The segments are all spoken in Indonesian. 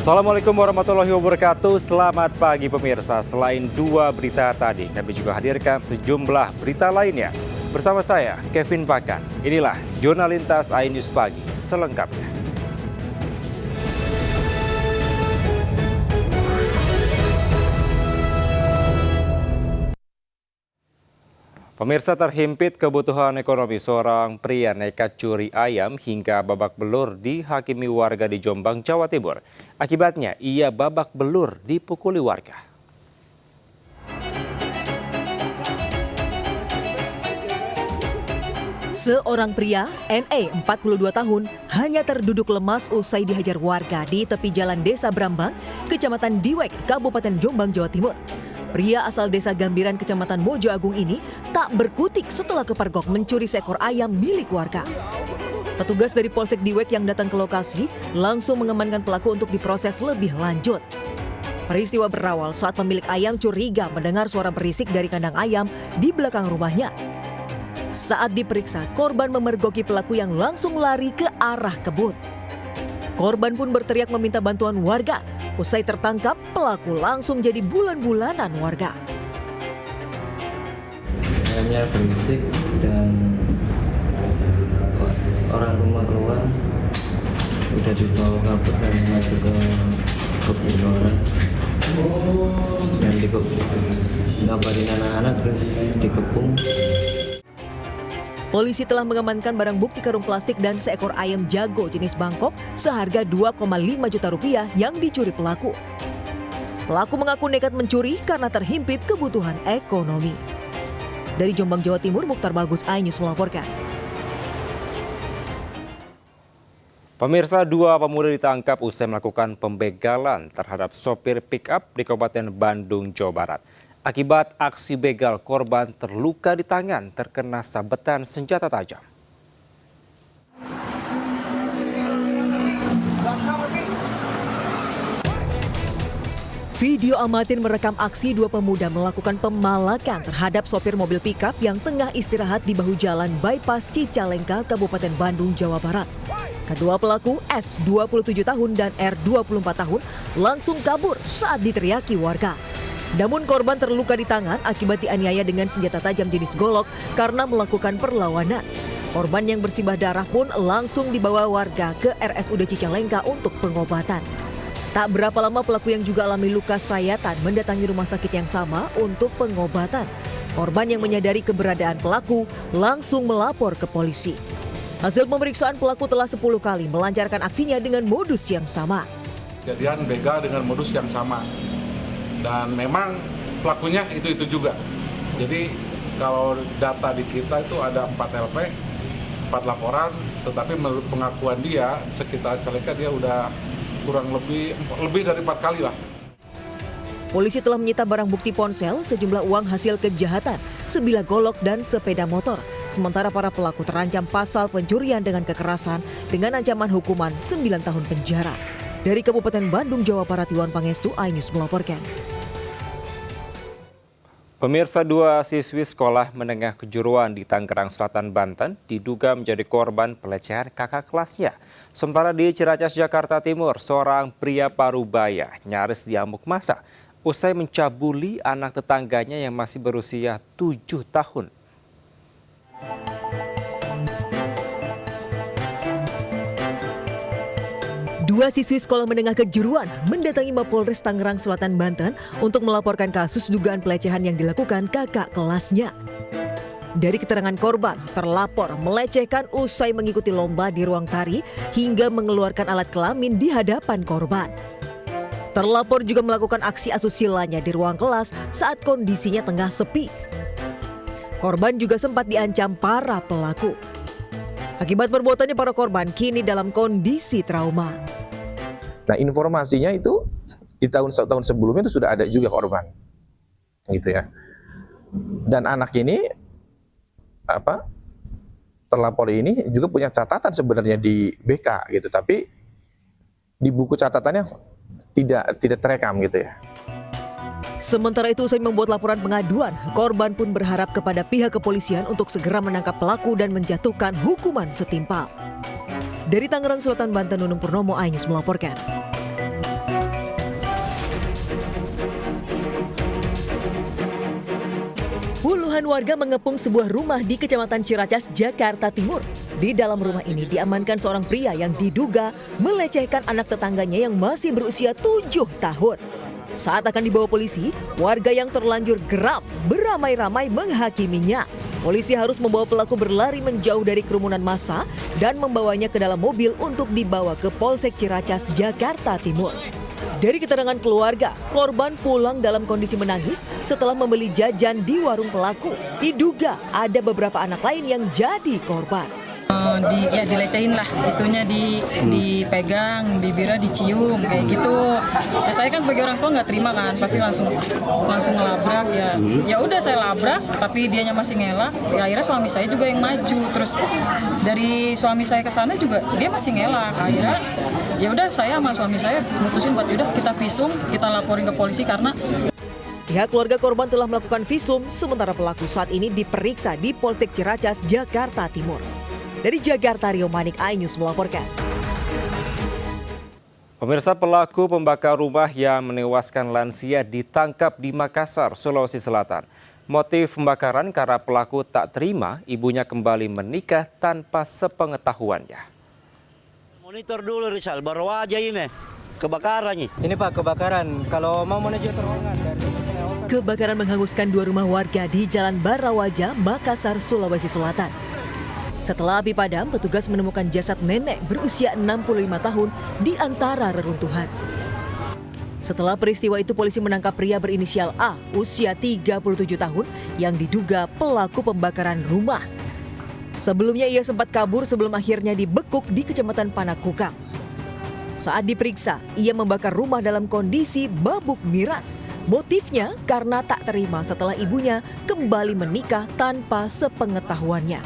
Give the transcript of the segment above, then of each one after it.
Assalamualaikum warahmatullahi wabarakatuh. Selamat pagi pemirsa. Selain dua berita tadi, kami juga hadirkan sejumlah berita lainnya. Bersama saya, Kevin Pakan. Inilah Jurnal Lintas iNews Pagi selengkapnya. Pemirsa, terhimpit kebutuhan ekonomi, seorang pria nekat curi ayam hingga babak belur dihakimi warga di Jombang, Jawa Timur. Akibatnya ia babak belur dipukuli warga. Seorang pria, NE 42 tahun, hanya terduduk lemas usai dihajar warga di tepi jalan Desa Brambang, Kecamatan Diwek, Kabupaten Jombang, Jawa Timur. Pria asal Desa Gambiran, Kecamatan Mojo Agung ini tak berkutik setelah kepergok mencuri seekor ayam milik warga. Petugas dari Polsek Diwek yang datang ke lokasi langsung mengamankan pelaku untuk diproses lebih lanjut. Peristiwa berawal saat pemilik ayam curiga mendengar suara berisik dari kandang ayam di belakang rumahnya. Saat diperiksa, korban memergoki pelaku yang langsung lari ke arah kebun. Korban pun berteriak meminta bantuan warga. Usai tertangkap, pelaku langsung jadi bulan-bulanan warga. Ayamnya berisik dan orang rumah keluar, udah dibawa kabur dan masuk ke kebun orang. Dan ngabarin anak-anak terus dikepung. Polisi telah mengamankan barang bukti karung plastik dan seekor ayam jago jenis Bangkok seharga 2,5 juta rupiah yang dicuri pelaku. Pelaku mengaku nekat mencuri karena terhimpit kebutuhan ekonomi. Dari Jombang, Jawa Timur, Mukhtar Bagus, iNews melaporkan. Pemirsa, dua pemuda ditangkap usai melakukan pembegalan terhadap sopir pick-up di Kabupaten Bandung, Jawa Barat. Akibat aksi begal, korban terluka di tangan terkena sabetan senjata tajam. Video amatir merekam aksi dua pemuda melakukan pemalakan terhadap sopir mobil pickup yang tengah istirahat di bahu jalan bypass Cicalengka, Kabupaten Bandung, Jawa Barat. Kedua pelaku, S 27 tahun dan R 24 tahun, langsung kabur saat diteriaki warga. Namun korban terluka di tangan akibat dianiaya dengan senjata tajam jenis golok karena melakukan perlawanan. Korban yang bersimbah darah pun langsung dibawa warga ke RSUD Cicalengka untuk pengobatan. Tak berapa lama pelaku yang juga alami luka sayatan mendatangi rumah sakit yang sama untuk pengobatan. Korban yang menyadari keberadaan pelaku langsung melapor ke polisi. Hasil pemeriksaan, pelaku telah 10 kali melancarkan aksinya dengan modus yang sama. Kejadian begal dengan modus yang sama. Dan memang pelakunya itu juga. Jadi kalau data di kita itu ada 4 LP, 4 laporan, tetapi menurut pengakuan dia sekitar Cicalengka dia udah kurang lebih dari 4 kali lah. Polisi telah menyita barang bukti ponsel, sejumlah uang hasil kejahatan, sebilah golok dan sepeda motor. Sementara para pelaku terancam pasal pencurian dengan kekerasan dengan ancaman hukuman 9 tahun penjara. Dari Kabupaten Bandung, Jawa Barat, Iwan Pangestu, iNews melaporkan. Pemirsa, dua siswi sekolah menengah kejuruan di Tangerang Selatan, Banten diduga menjadi korban pelecehan kakak kelasnya. Sementara di Ciracas, Jakarta Timur, seorang pria parubaya nyaris diamuk massa usai mencabuli anak tetangganya yang masih berusia 7 tahun. Dua siswi sekolah menengah kejuruan mendatangi Mapolres Tangerang Selatan, Banten untuk melaporkan kasus dugaan pelecehan yang dilakukan kakak kelasnya. Dari keterangan korban, terlapor melecehkan usai mengikuti lomba di ruang tari hingga mengeluarkan alat kelamin di hadapan korban. Terlapor juga melakukan aksi asusilanya di ruang kelas saat kondisinya tengah sepi. Korban juga sempat diancam para pelaku. Akibat perbuatannya, para korban kini dalam kondisi trauma. Nah, informasinya itu di tahun sebelumnya itu sudah ada juga korban, gitu ya. Dan anak ini terlapor ini juga punya catatan sebenarnya di BK gitu, tapi di buku catatannya tidak terekam gitu ya. Sementara itu, usai membuat laporan pengaduan, korban pun berharap kepada pihak kepolisian untuk segera menangkap pelaku dan menjatuhkan hukuman setimpal. Dari Tangerang Selatan, Banten, Nunung Purnomo, iNews melaporkan. Puluhan warga mengepung sebuah rumah di Kecamatan Ciracas, Jakarta Timur. Di dalam rumah ini diamankan seorang pria yang diduga melecehkan anak tetangganya yang masih berusia 7 tahun. Saat akan dibawa polisi, warga yang terlanjur geram beramai-ramai menghakiminya. Polisi harus membawa pelaku berlari menjauh dari kerumunan massa dan membawanya ke dalam mobil untuk dibawa ke Polsek Ciracas, Jakarta Timur. Dari keterangan keluarga, korban pulang dalam kondisi menangis setelah membeli jajan di warung pelaku. Diduga ada beberapa anak lain yang jadi korban. Dilecehin lah, itunya dipegang, bibirnya dicium kayak gitu. Ya, saya kan sebagai orang tua nggak terima kan, pasti langsung ngelabrak ya. Ya udah saya labrak, tapi dianya masih ngelak. Ya akhirnya suami saya juga yang maju. Terus dari suami saya ke sana juga dia masih ngelak. Akhirnya ya udah saya sama suami saya mutusin buat udah kita visum, kita laporin ke polisi karena Pihak keluarga korban telah melakukan visum, sementara pelaku saat ini diperiksa di Polsek Ciracas, Jakarta Timur. Dari Jakarta, Rio Manik, iNews melaporkan. Pemirsa, pelaku pembakar rumah yang menewaskan lansia ditangkap di Makassar, Sulawesi Selatan. Motif pembakaran karena pelaku tak terima ibunya kembali menikah tanpa sepengetahuannya. Monitor dulu Rizal, baru aja ini kebakaran. Ini Pak, kebakaran. Kalau mau menuju ke ruangan dari Kebakaran menghanguskan 2 rumah warga di Jalan Barawaja, Makassar, Sulawesi Selatan. Setelah api padam, petugas menemukan jasad nenek berusia 65 tahun di antara reruntuhan. Setelah peristiwa itu, polisi menangkap pria berinisial A, usia 37 tahun, yang diduga pelaku pembakaran rumah. Sebelumnya ia sempat kabur sebelum akhirnya dibekuk di Kecamatan Panakukang. Saat diperiksa, ia membakar rumah dalam kondisi babuk miras. Motifnya karena tak terima setelah ibunya kembali menikah tanpa sepengetahuannya.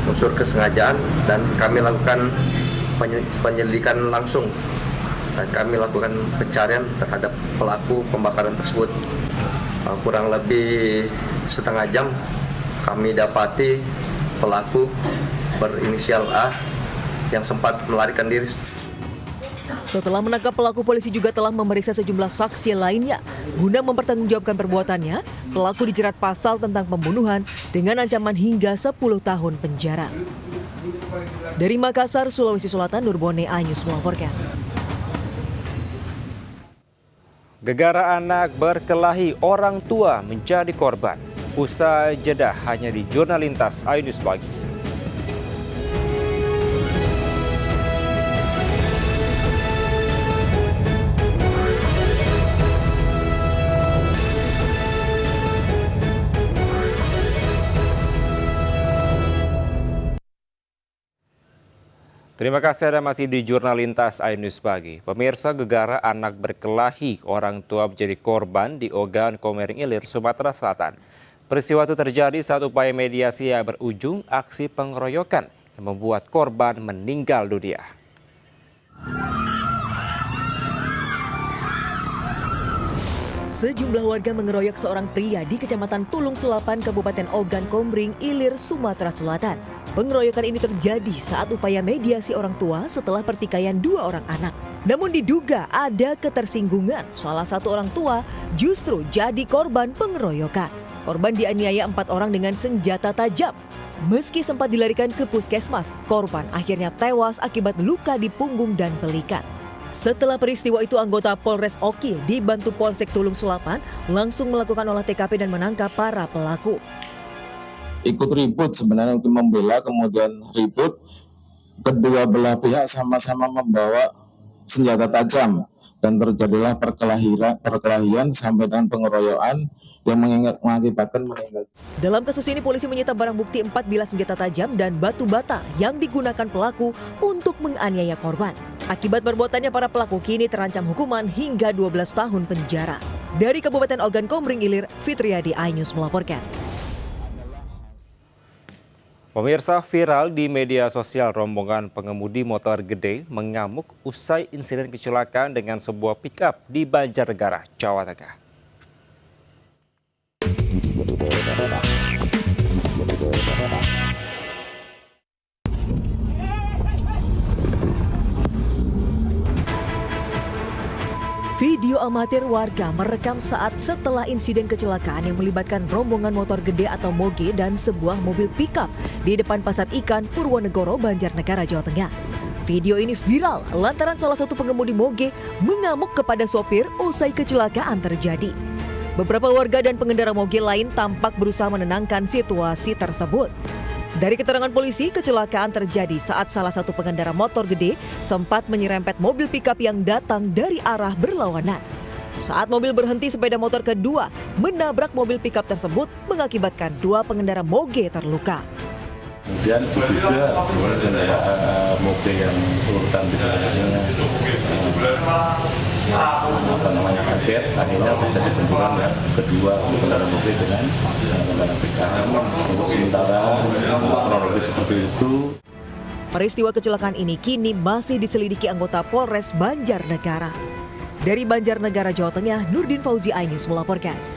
Unsur kesengajaan dan kami lakukan penyelidikan langsung dan kami lakukan pencarian terhadap pelaku pembakaran tersebut. Kurang lebih setengah jam kami dapati pelaku berinisial A yang sempat melarikan diri. Setelah menangkap pelaku, polisi juga telah memeriksa sejumlah saksi lainnya. Guna mempertanggungjawabkan perbuatannya, pelaku dijerat pasal tentang pembunuhan dengan ancaman hingga 10 tahun penjara. Dari Makassar, Sulawesi Selatan, Nurbone, iNews melaporkan. Gegara anak berkelahi orang tua menjadi korban. Usai jeda hanya di Jurnal Lintas iNews Pagi. Terima kasih Anda masih di Jurnal Lintas iNews Pagi. Pemirsa, gegara anak berkelahi orang tua menjadi korban di Ogan Komering Ilir, Sumatera Selatan. Peristiwa itu terjadi saat upaya mediasi yang berujung aksi pengeroyokan yang membuat korban meninggal dunia. Sejumlah warga mengeroyok seorang pria di Kecamatan Tulung Selapan, Kabupaten Ogan Komering Ilir, Sumatera Selatan. Pengeroyokan ini terjadi saat upaya mediasi orang tua setelah pertikaian 2 orang anak. Namun diduga ada ketersinggungan, salah satu orang tua justru jadi korban pengeroyokan. Korban dianiaya 4 orang dengan senjata tajam. Meski sempat dilarikan ke puskesmas, korban akhirnya tewas akibat luka di punggung dan belikat. Setelah peristiwa itu, anggota Polres Oki dibantu Polsek Tulung Selapan langsung melakukan olah TKP dan menangkap para pelaku. Ikut ribut sebenarnya untuk membela, kemudian ribut, kedua belah pihak sama-sama membawa senjata tajam dan terjadilah perkelahian sampai dengan pengeroyokan yang mengakibatkan meninggal. Dalam kasus ini, polisi menyita barang bukti 4 bilah senjata tajam dan batu bata yang digunakan pelaku untuk menganiaya korban. Akibat perbuatannya, para pelaku kini terancam hukuman hingga 12 tahun penjara. Dari Kabupaten Ogan Komering Ilir, Fitriadi, iNews melaporkan. Pemirsa, viral di media sosial rombongan pengemudi motor gede mengamuk usai insiden kecelakaan dengan sebuah pick-up di Banjarnegara, Jawa Tengah. Video amatir warga merekam saat setelah insiden kecelakaan yang melibatkan rombongan motor gede atau moge dan sebuah mobil pickup di depan Pasar Ikan Purwonegoro, Banjarnegara, Jawa Tengah. Video ini viral lantaran salah satu pengemudi moge mengamuk kepada sopir usai kecelakaan terjadi. Beberapa warga dan pengendara moge lain tampak berusaha menenangkan situasi tersebut. Dari keterangan polisi, kecelakaan terjadi saat salah satu pengendara motor gede sempat menyerempet mobil pickup yang datang dari arah berlawanan. Saat mobil berhenti, sepeda motor kedua menabrak mobil pickup tersebut mengakibatkan dua pengendara moge terluka. Kemudian diduga kendaraan moge yang urutan di belakangnya kaget, akhirnya terjadi benturan ya kedua kendaraan moge dengan kendaraan pickup. Untuk sementara kronologis seperti itu. Peristiwa kecelakaan ini kini masih diselidiki anggota Polres Banjarnegara. Dari Banjarnegara, Jawa Tengah, Nurdin Fauzi, iNews melaporkan.